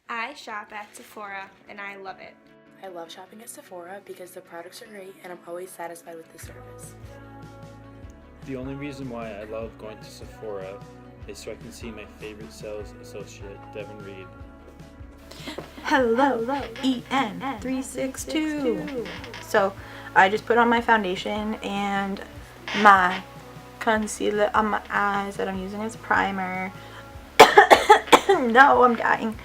I shop at Sephora and I love it. I love shopping at Sephora because the products are great and I'm always satisfied with the service. The only reason why I love going to Sephora is so I can see my favorite sales associate, Devin Reed. Hello, EN362. So I just put on my foundation and my concealer on my eyes that I'm using as primer. No, I'm dying.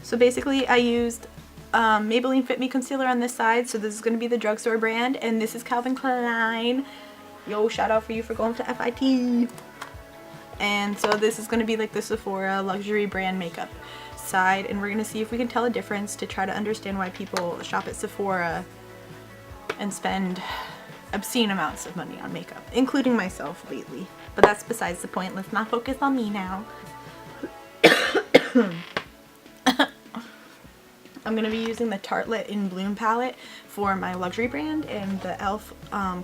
So basically I used Maybelline Fit Me concealer on this side. So this is going to be the drugstore brand, and this is Calvin Klein. Yo, shout out for you for going to FIT. And so this is going to be like the Sephora luxury brand makeup side, and we're going to see if we can tell a difference to try to understand why people shop at Sephora and spend obscene amounts of money on makeup, including myself lately. But that's besides the point. Let's not focus on me now. I'm going to be using the Tartlette in Bloom palette for my luxury brand and the e.l.f.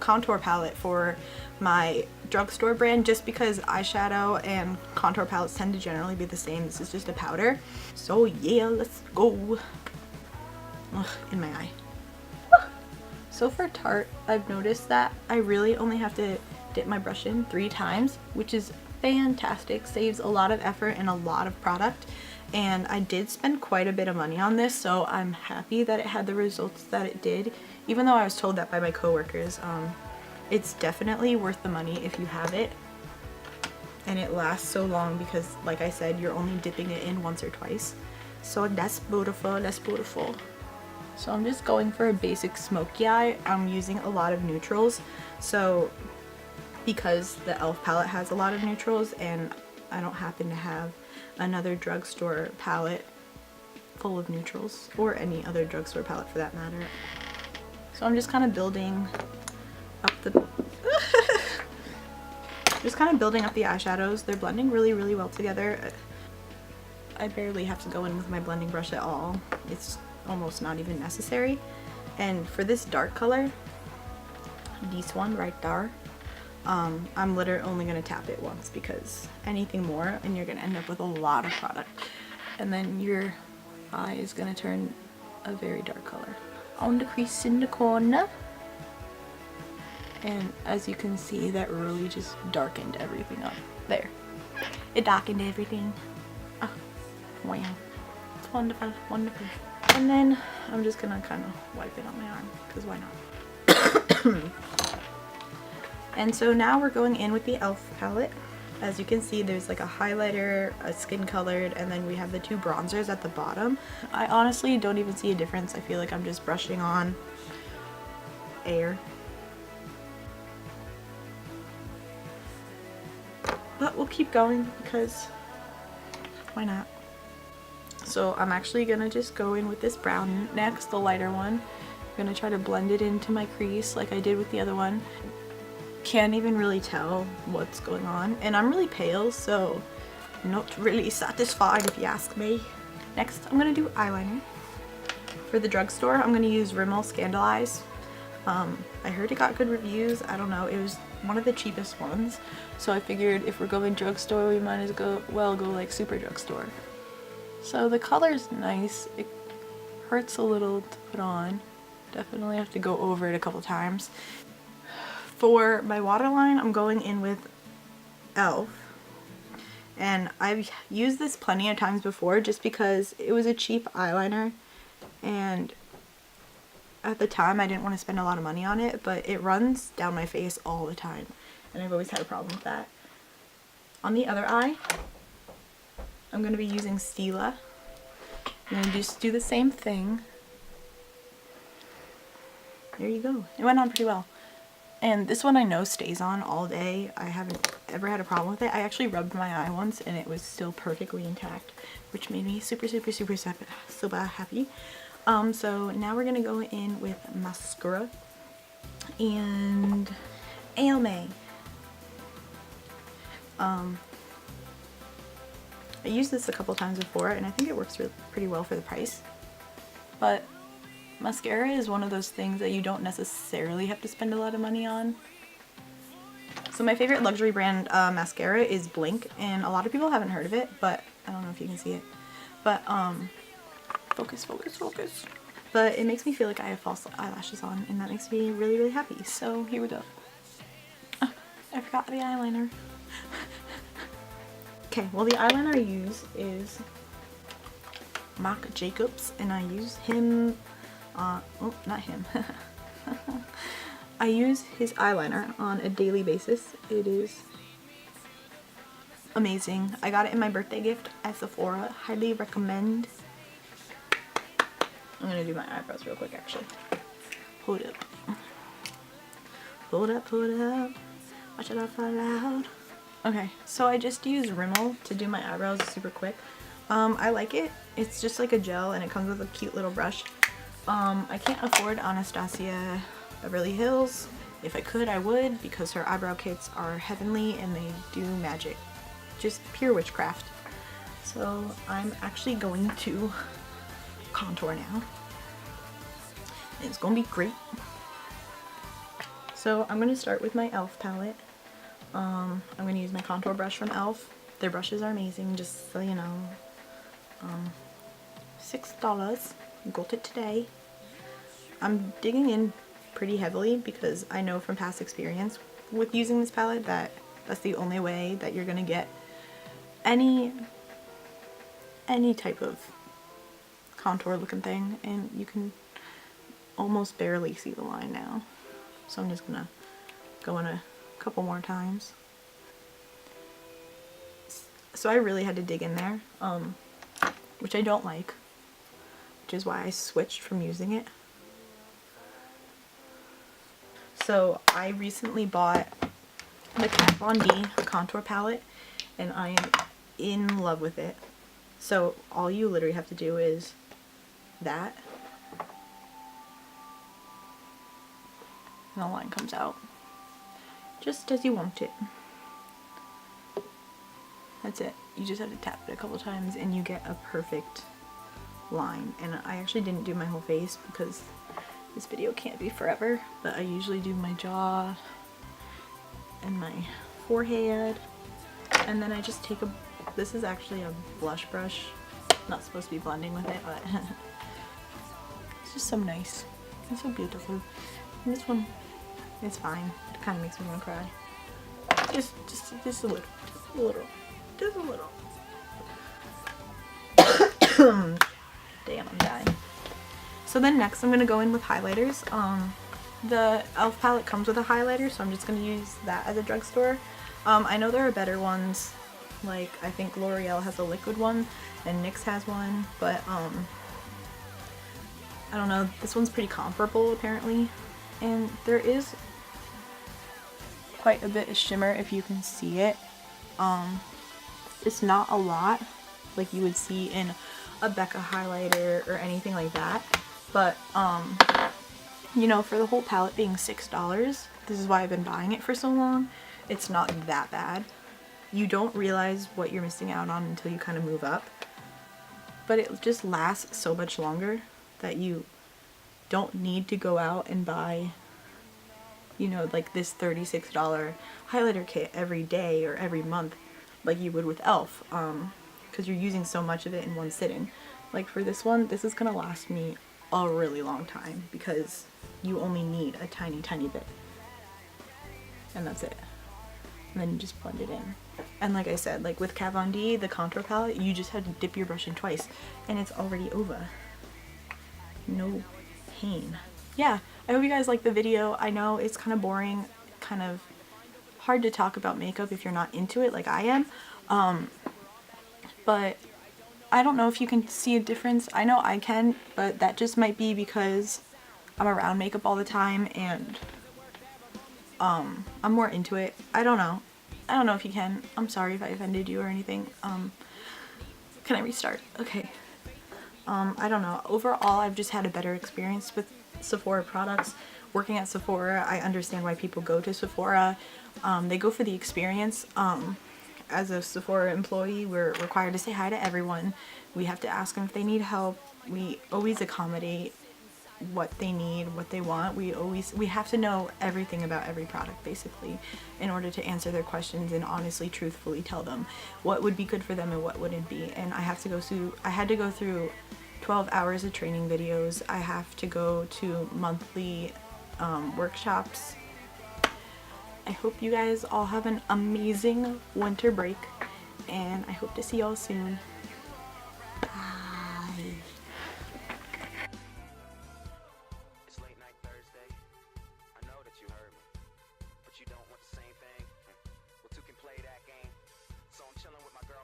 contour palette for my drugstore brand, just because eyeshadow and contour palettes tend to generally be the same. This is just a powder. So yeah, let's go. Ugh, in my eye. So for Tarte, I've noticed that I really only have to dip my brush in 3 times, which is fantastic. Saves a lot of effort and a lot of product. And I did spend quite a bit of money on this, so I'm happy that it had the results that it did, even though I was told that by my coworkers. It's definitely worth the money if you have it, and it lasts so long because, like I said, you're only dipping it in once or twice. So that's beautiful, that's beautiful. So I'm just going for a basic smoky eye. I'm using a lot of neutrals, so because the e.l.f. palette has a lot of neutrals and I don't happen to have another drugstore palette full of neutrals, or any other drugstore palette for that matter. So I'm just kind of building up the eyeshadows. They're blending really, really well together. I barely have to go in with my blending brush at all. It's almost not even necessary. And for this dark color, this one right there, I'm literally only going to tap it once, because anything more and you're going to end up with a lot of product, and then your eye is going to turn a very dark color. On the crease in the corner, and as you can see, that really just darkened everything up. There, it darkened everything. Oh, wow, it's wonderful, wonderful. And then I'm just going to kind of wipe it on my arm, because why not? And so now we're going in with the e.l.f. palette. As you can see, there's like a highlighter, a skin colored, and then we have the 2 bronzers at the bottom. I honestly don't even see a difference. I feel like I'm just brushing on air. But we'll keep going because why not? So I'm actually gonna just go in with this brown next, the lighter one. I'm gonna try to blend it into my crease like I did with the other one. Can't even really tell what's going on, and I'm really pale, so not really satisfied if you ask me. Next, I'm gonna do eyeliner. For the drugstore, I'm gonna use Rimmel Scandalize. I heard it got good reviews. I don't know, it was one of the cheapest ones, so I figured if we're going drugstore, we might as well go like super drugstore. So the color's nice. It hurts a little to put on. Definitely have to go over it a couple times. For my waterline, I'm going in with e.l.f. And I've used this plenty of times before just because it was a cheap eyeliner, and at the time I didn't want to spend a lot of money on it, but it runs down my face all the time, and I've always had a problem with that. On the other eye, I'm going to be using Stila. I'm going to just do the same thing. There you go. It went on pretty well. And this one I know stays on all day. I haven't ever had a problem with it. I actually rubbed my eye once and it was still perfectly intact, which made me super happy. So now we're gonna go in with mascara and Almay. I used this a couple times before and I think it works pretty well for the price. But mascara is one of those things that you don't necessarily have to spend a lot of money on. So my favorite luxury brand mascara is Blinc, and a lot of people haven't heard of it, but I don't know if you can see it. But Focus, focus, focus. But it makes me feel like I have false eyelashes on, and that makes me really, really happy. So here we go. Oh, I forgot the eyeliner. Okay, well the eyeliner I use is Marc Jacobs, and I use him, oh, not him. I use his eyeliner on a daily basis. It is amazing. I got it in my birthday gift at Sephora. Highly recommend. I'm gonna do my eyebrows real quick actually. Hold up. Hold up, hold up. Watch it out for loud. Okay, so I just use Rimmel to do my eyebrows super quick. I like it. It's just like a gel and it comes with a cute little brush. I can't afford Anastasia Beverly Hills. If I could, I would, because her eyebrow kits are heavenly and they do magic. Just pure witchcraft. So I'm actually going to contour now. And it's gonna be great. So I'm gonna start with my e.l.f. palette. I'm gonna use my contour brush from e.l.f. Their brushes are amazing, just so you know. $6. Got it today. I'm digging in pretty heavily because I know from past experience with using this palette that that's the only way that you're gonna get any type of contour looking thing, and you can almost barely see the line now. So I'm just gonna go in a couple more times. So I really had to dig in there, which I don't like, which is why I switched from using it. So I recently bought the Kat Von D contour palette and I am in love with it. So all you literally have to do is that, and the line comes out just as you want it. That's it. You just have to tap it a couple times and you get a perfect line. And I actually didn't do my whole face because this video can't be forever, but I usually do my jaw and my forehead, and then I just take a, this is actually a blush brush, not supposed to be blending with it, but it's just so nice and so beautiful. And this one, it's fine. It kind of makes me want to cry. Just a little, just a little. Damn, I'm dying. So then next I'm going to go in with highlighters. The e.l.f. palette comes with a highlighter, so I'm just going to use that at the drugstore. I know there are better ones, like I think L'Oreal has a liquid one and NYX has one, but I don't know, this one's pretty comparable apparently. And there is quite a bit of shimmer if you can see it. It's not a lot like you would see in a Becca highlighter or anything like that. But, you know, for the whole palette being $6, this is why I've been buying it for so long, it's not that bad. You don't realize what you're missing out on until you kind of move up. But it just lasts so much longer that you don't need to go out and buy, you know, like this $36 highlighter kit every day or every month like you would with e.l.f. Because you're using so much of it in one sitting. Like for this one, this is gonna last me a really long time because you only need a tiny bit, and that's it. And then you just blend it in. And like I said, like with Kat Von D, the contour palette, you just have to dip your brush in twice and it's already over. No pain. Yeah, I hope you guys like the video. I know it's kind of boring, kind of hard to talk about makeup if you're not into it like I am, but I don't know if you can see a difference. I know I can, but that just might be because I'm around makeup all the time and I'm more into it. I don't know. I don't know if you can. I'm sorry if I offended you or anything. Can I restart? Okay. I don't know. Overall, I've just had a better experience with Sephora products. Working at Sephora, I understand why people go to Sephora. They go for the experience. As a Sephora employee, we're required to say hi to everyone. We have to ask them if they need help. We always accommodate what they need, what they want. We have to know everything about every product basically in order to answer their questions and honestly, truthfully tell them what would be good for them and what wouldn't be. And I had to go through 12 hours of training videos. I have to go to monthly workshops. I hope you guys all have an amazing winter break, and I hope to see y'all soon. Bye.